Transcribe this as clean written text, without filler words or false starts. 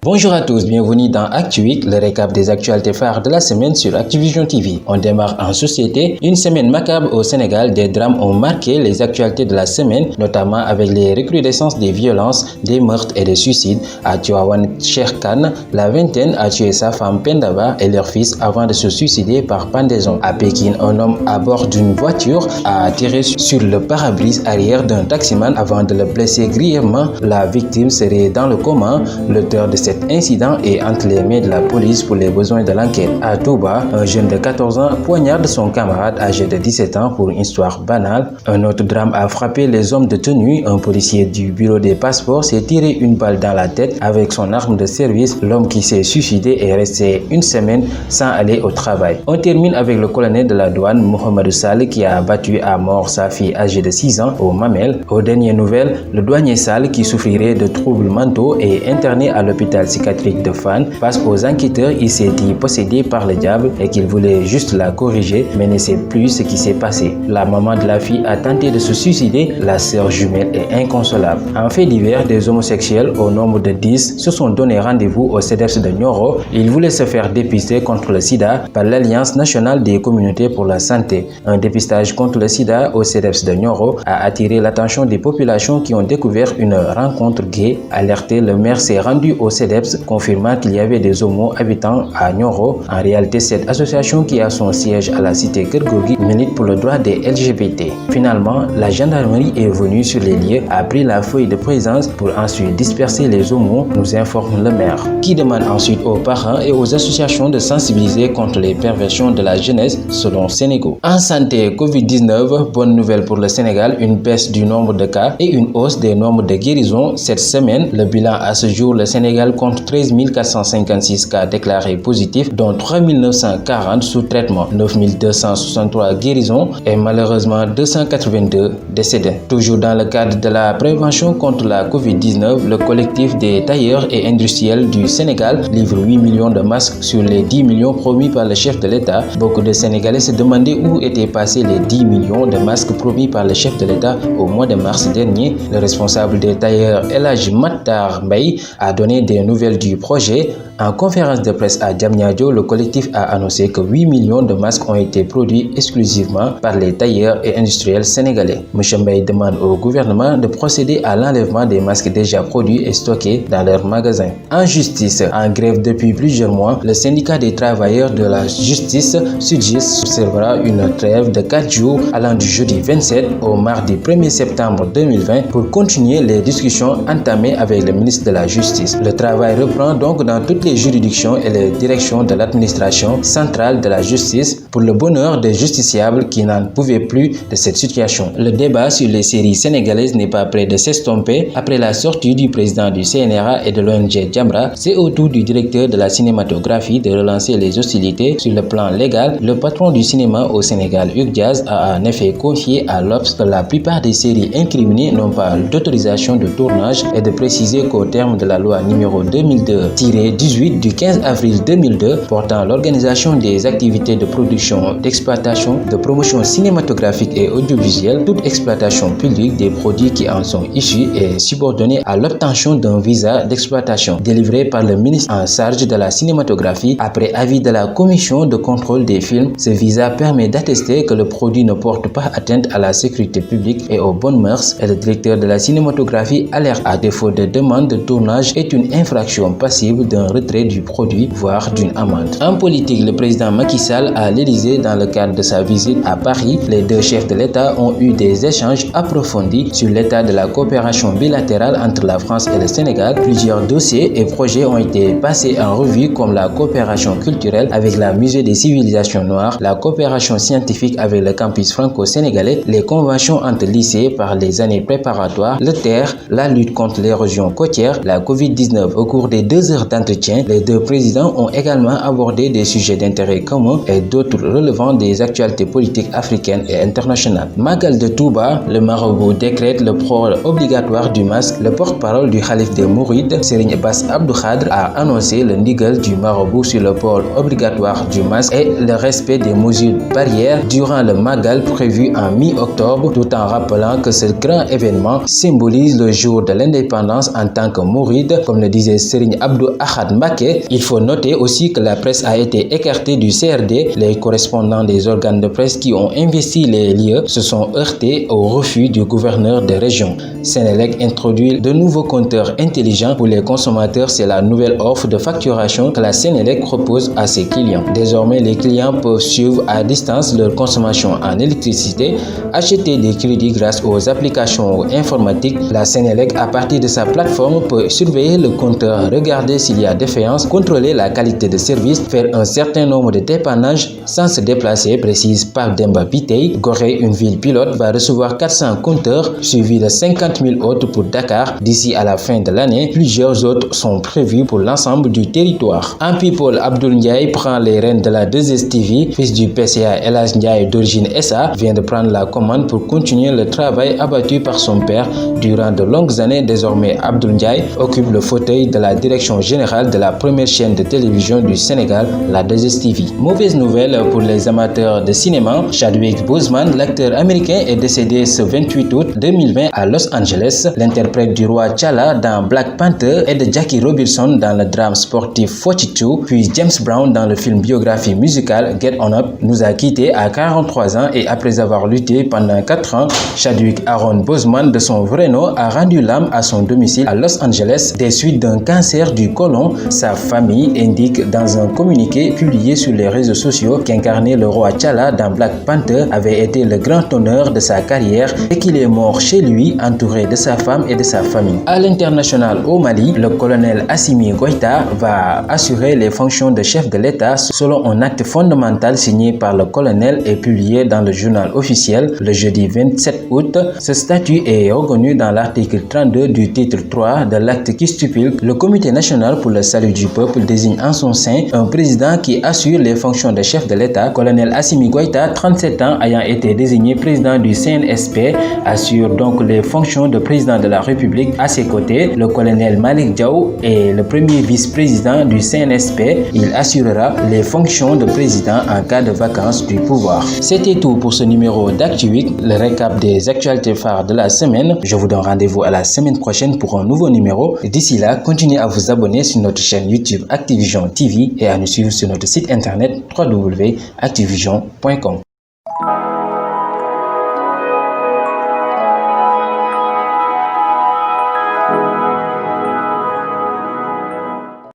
Bonjour à tous, bienvenue dans Actu Week, le récap des actualités phares de la semaine sur Activision TV. On démarre en société, une semaine macabre au Sénégal. Des drames ont marqué les actualités de la semaine, notamment avec les recrudescences des violences, des meurtres et des suicides. À Tivaouane, Cheikh Khan, la vingtaine, a tué sa femme Pendaba et leur fils avant de se suicider par pendaison. À Pékin, un homme à bord d'une voiture a tiré sur le pare-brise arrière d'un taximan avant de le blesser grièvement. La victime serait dans le coma. L'auteur de cet incident est entre les mains de la police pour les besoins de l'enquête. À Touba, un jeune de 14 ans poignarde son camarade âgé de 17 ans pour une histoire banale. Un autre drame a frappé les hommes de tenue. Un policier du bureau des passeports s'est tiré une balle dans la tête avec son arme de service. L'homme qui s'est suicidé est resté une semaine sans aller au travail. On termine avec le colonel de la douane, Mohamedou Sall, qui a battu à mort sa fille âgée de 6 ans au Mamel. Aux dernières nouvelles, le douanier Sall, qui souffrirait de troubles mentaux, est interné à l'hôpital psychiatrique de Fan. Face aux enquêteurs, il s'est dit possédé par le diable et qu'il voulait juste la corriger, mais ne sait plus ce qui s'est passé. La maman de la fille a tenté de se suicider. La sœur jumelle est inconsolable. En fait divers, des homosexuels au nombre de 10 se sont donné rendez-vous au CEDEPS de Nioro. Ils voulaient se faire dépister contre le sida par l'Alliance nationale des communautés pour la santé. Un dépistage contre le sida au CEDEPS de Nioro a attiré l'attention des populations qui ont découvert une rencontre gay. Alerté, le maire s'est rendu au CEDEPS, confirmant qu'il y avait des homos habitant à Nioro. En réalité, cette association, qui a son siège à la cité Kergorgui, milite pour le droit des LGBT. Finalement, la gendarmerie est venue sur les lieux, a pris la feuille de présence pour ensuite disperser les homos, nous informe le maire, qui demande ensuite aux parents et aux associations de sensibiliser contre les perversions de la jeunesse, selon Sénégo. En santé, Covid-19, bonne nouvelle pour le Sénégal, une baisse du nombre de cas et une hausse des nombres de guérisons cette semaine. Le bilan à ce jour, le Sénégal compte 13 456 cas déclarés positifs, dont 3 940 sous traitement, 9 263 guérisons et malheureusement 282 décédés. Toujours dans le cadre de la prévention contre la Covid-19, le collectif des tailleurs et industriels du Sénégal livre 8 millions de masques sur les 10 millions promis par le chef de l'État. Beaucoup de Sénégalais se demandaient où étaient passés les 10 millions de masques promis par le chef de l'État au mois de mars dernier. Le responsable des tailleurs, El Hadji Matar Mbaye, a donné des nouvelles du projet. En conférence de presse à Diamniadio, le collectif a annoncé que 8 millions de masques ont été produits exclusivement par les tailleurs et industriels sénégalais. M. Mbaye demande au gouvernement de procéder à l'enlèvement des masques déjà produits et stockés dans leurs magasins. En justice, en grève depuis plusieurs mois, le syndicat des travailleurs de la justice, SUDJIS, observera une trêve de 4 jours allant du jeudi 27 au mardi 1er septembre 2020 pour continuer les discussions entamées avec le ministre de la Justice. Le travail reprend donc dans toutes les juridictions et les directions de l'administration centrale de la justice, pour le bonheur des justiciables qui n'en pouvaient plus de cette situation. Le débat sur les séries sénégalaises n'est pas près de s'estomper. Après la sortie du président du CNRA et de l'ONG Jamra, c'est au tour du directeur de la cinématographie de relancer les hostilités. Sur le plan légal, le patron du cinéma au Sénégal, Hugues Diaz, a en effet confié à l'Obs que la plupart des séries incriminées n'ont pas d'autorisation de tournage et de préciser qu'au terme de la loi numéro 2002-18 du 15 avril 2002 portant l'organisation des activités de production, d'exploitation, de promotion cinématographique et audiovisuelle, toute exploitation publique des produits qui en sont issus est subordonnée à l'obtention d'un visa d'exploitation délivré par le ministre en charge de la cinématographie après avis de la commission de contrôle des films. Ce visa permet d'attester que le produit ne porte pas atteinte à la sécurité publique et aux bonnes mœurs, et le directeur de la cinématographie alerte à défaut de demande de tournage est une infraction passible d'un retrait du produit, voire d'une amende. En politique, le président Macky Sall à l'Élysée, dans le cadre de sa visite à Paris, les deux chefs de l'État ont eu des échanges approfondis sur l'état de la coopération bilatérale entre la France et le Sénégal. Plusieurs dossiers et projets ont été passés en revue, comme la coopération culturelle avec la Musée des civilisations noires, la coopération scientifique avec le campus franco-sénégalais, les conventions entre lycées par les années préparatoires, le TER, la lutte contre l'érosion côtière, la Covid-19. Au cours des 2 heures d'entretien, les deux présidents ont également abordé des sujets d'intérêt commun et d'autres autres relevant des actualités politiques africaines et internationales. Magal de Touba, le marabout décrète le port obligatoire du masque. Le porte-parole du Khalif des Mourides, Serigne Bass Abdou Khadre, a annoncé le ndigal du marabout sur le port obligatoire du masque et le respect des mesures barrières durant le Magal prévu en mi-octobre, tout en rappelant que ce grand événement symbolise le jour de l'indépendance en tant que mouride, comme le disait Serigne Abdou Ahad Mbacké. Il faut noter aussi que la presse a été écartée du CRD. Les correspondants des organes de presse qui ont investi les lieux se sont heurtés au refus du gouverneur de région. Senelec introduit de nouveaux compteurs intelligents pour les consommateurs. C'est la nouvelle offre de facturation que la Senelec propose à ses clients. Désormais, les clients peuvent suivre à distance leur consommation en électricité, acheter des crédits grâce aux applications informatiques. La Senelec, à partir de sa plateforme, peut surveiller le compteur, regarder s'il y a défaillance, contrôler la qualité de service, faire un certain nombre de dépannages sans se déplacer, précise Pape Demba Bitèye. Gorée, une ville pilote, va recevoir 400 compteurs, suivis de 50 000 autres pour Dakar d'ici à la fin de l'année. Plusieurs autres sont prévus pour l'ensemble du territoire. En people, Abdoul Ndiaye prend les rênes de la 2STV. Fils du PCA El Hadj Ndiaye d'origine SA vient de prendre la commande pour continuer le travail abattu par son père durant de longues années. Désormais, Abdoul Ndiaye occupe le fauteuil de la direction générale de la première chaîne de télévision du Sénégal, la 2STV. Mauvaise nouvelle pour les amateurs de cinéma. Chadwick Boseman, l'acteur américain, est décédé ce 28 août 2020 à Los Angeles. L'interprète du roi T'Challa dans Black Panther et de Jackie Robinson dans le drame sportif 42, puis James Brown dans le film biographie musicale Get On Up, nous a quittés à 43 ans et après avoir lutté pendant 4 ans, Chadwick Aaron Boseman, de son vrai nom, a rendu l'âme à son domicile à Los Angeles des suites d'un cancer du côlon. Sa famille indique dans un communiqué publié sur les réseaux sociaux qu'incarner le roi T'Challa dans Black Panther avait été le grand honneur de sa carrière et qu'il est mort chez lui, entouré de sa femme et de sa famille. À l'international au Mali, le colonel Assimi Goïta va assurer les fonctions de chef de l'État selon un acte fondamental signé par le colonel et publié dans le journal officiel le jeudi 27 août. Ce statut est reconnu dans l'article 32 du titre 3 de l'acte qui stipule le Comité national pour le salut du peuple désigne en son sein un président qui assure les fonctions de chef de l'État. Colonel Assimi Goïta, 37 ans, ayant été désigné président du CNSP, assure donc les fonctions de président de la République. À ses côtés, le colonel Malick Diaw est le premier vice-président du CNSP. Il assurera les fonctions de président en cas de vacance du pouvoir. C'était tout pour ce numéro d'Actu Week, le récap des actualités phares de la semaine. Je vous donne rendez-vous à la semaine prochaine pour un nouveau numéro. D'ici là, continuez à vous abonner sur notre chaîne YouTube Activision TV et à nous suivre sur notre site internet www.activision.com.